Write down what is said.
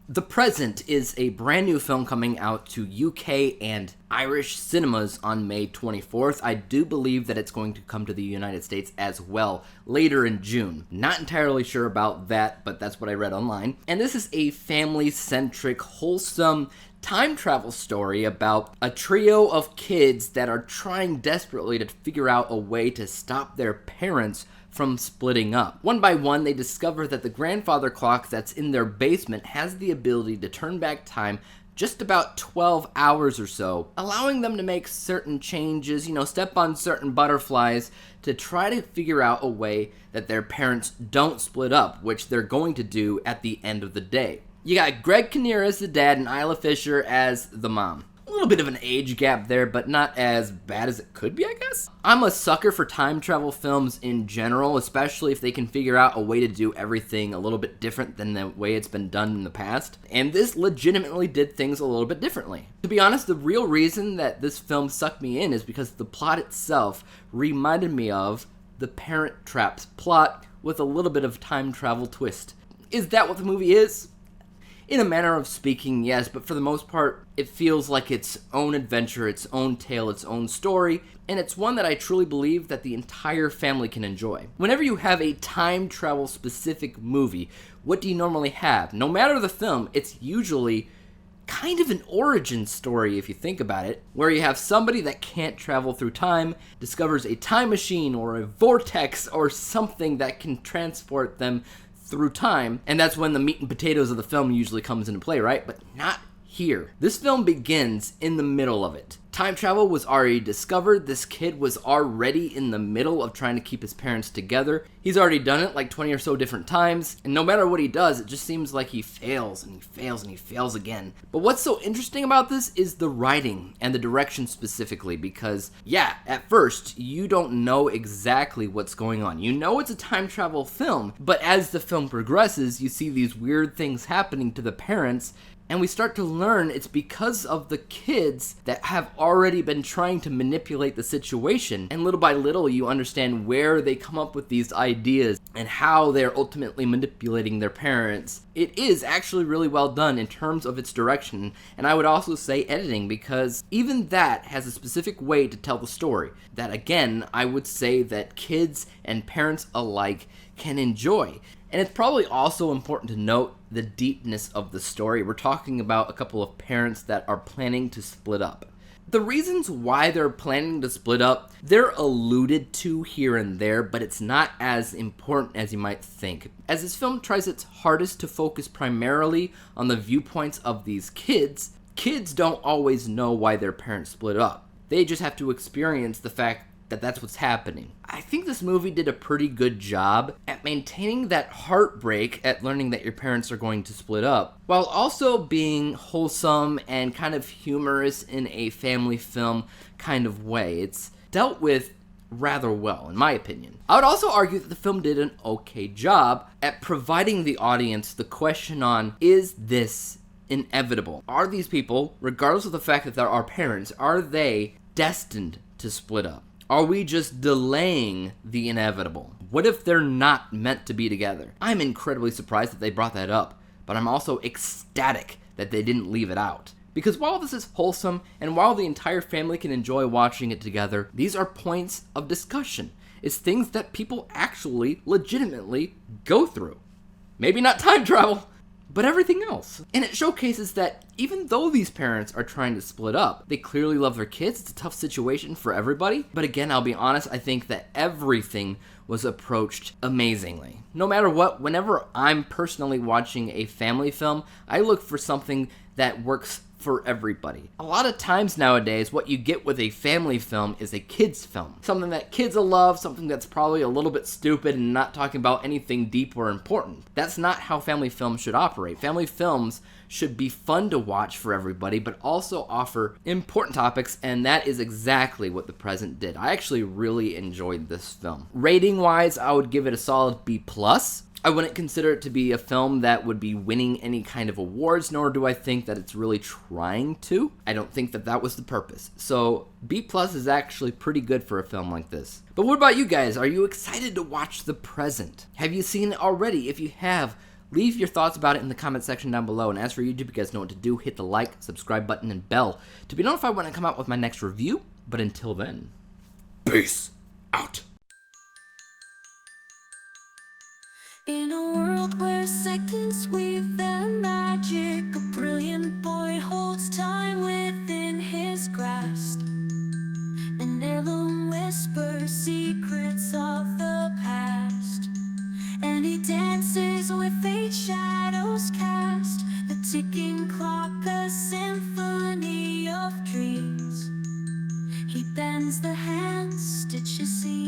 The Present is a brand new film coming out to UK and Irish cinemas on May 24th. I do believe that it's going to come to the United States as well later in June. Not entirely sure about that, but that's what I read online. And this is a family-centric, wholesome time travel story about a trio of kids that are trying desperately to figure out a way to stop their parents from splitting up. One by one, they discover that the grandfather clock that's in their basement has the ability to turn back time just about 12 hours or so, allowing them to make certain changes, step on certain butterflies to try to figure out a way that their parents don't split up, which they're going to do at the end of the day. You got Greg Kinnear as the dad and Isla Fisher as the mom. A little bit of an age gap there, but not as bad as it could be, I guess. I'm a sucker for time travel films in general, especially if they can figure out a way to do everything a little bit different than the way it's been done in the past. And this legitimately did things a little bit differently. To be honest, the real reason that this film sucked me in is because the plot itself reminded me of The Parent Trap's plot with a little bit of time travel twist. Is that what the movie is? In a manner of speaking, yes, but for the most part, it feels like its own adventure, its own tale, its own story, and it's one that I truly believe that the entire family can enjoy. Whenever you have a time travel specific movie, what do you normally have? No matter the film, it's usually kind of an origin story if you think about it, where you have somebody that can't travel through time, discovers a time machine or a vortex or something that can transport them through time, and that's when the meat and potatoes of the film usually comes into play, right? But not here. This film begins in the middle of it. Time travel was already discovered. This kid was already in the middle of trying to keep his parents together. He's already done it like 20 or so different times, and no matter what he does, it just seems like he fails and he fails and he fails again. But what's so interesting about this is the writing and the direction specifically, because yeah, at first, you don't know exactly what's going on. You know it's a time travel film, but as the film progresses, you see these weird things happening to the parents, and we start to learn it's because of the kids that have already been trying to manipulate the situation. And little by little, you understand where they come up with these ideas and how they're ultimately manipulating their parents. It is actually really well done in terms of its direction, and I would also say editing, because even that has a specific way to tell the story that, again, I would say that kids and parents alike can enjoy. And it's probably also important to note the deepness of the story. We're talking about a couple of parents that are planning to split up. The reasons why they're planning to split up, they're alluded to here and there, but it's not as important as you might think. As this film tries its hardest to focus primarily on the viewpoints of these kids, kids don't always know why their parents split up. They just have to experience the fact that that's what's happening. I think this movie did a pretty good job at maintaining that heartbreak at learning that your parents are going to split up, while also being wholesome and kind of humorous in a family film kind of way. It's dealt with rather well, in my opinion. I would also argue that the film did an okay job at providing the audience the question on, is this inevitable? Are these people, regardless of the fact that they're our parents, are they destined to split up? Are we just delaying the inevitable? What if they're not meant to be together? I'm incredibly surprised that they brought that up, but I'm also ecstatic that they didn't leave it out. Because while this is wholesome, and while the entire family can enjoy watching it together, these are points of discussion. It's things that people actually, legitimately go through. Maybe not time travel, but everything else. And it showcases that even though these parents are trying to split up, they clearly love their kids. It's a tough situation for everybody. But again, I'll be honest, I think that everything was approached amazingly. No matter what, whenever I'm personally watching a family film, I look for something that works for everybody. A lot of times nowadays, what you get with a family film is a kid's film. Something that kids will love, something that's probably a little bit stupid and not talking about anything deep or important. That's not how family films should operate. Family films should be fun to watch for everybody, but also offer important topics, and that is exactly what The Present did. I actually really enjoyed this film. Rating-wise, I would give it a solid B+. I wouldn't consider it to be a film that would be winning any kind of awards, nor do I think that it's really trying to. I don't think that that was the purpose. So B+ is actually pretty good for a film like this. But what about you guys? Are you excited to watch The Present? Have you seen it already? If you have, Leave your thoughts about it in the comment section down below. And as for YouTube, you guys know what to do. Hit the like, subscribe button, and bell to be notified when I come out with my next review. But until then, peace out. In a world where seconds weave their magic, a brilliant boy holds time within his grasp. An heirloom whispers secrets of the past, and he dances with fate shadows cast. The ticking clock, a symphony of dreams. He bends the hands, stitches the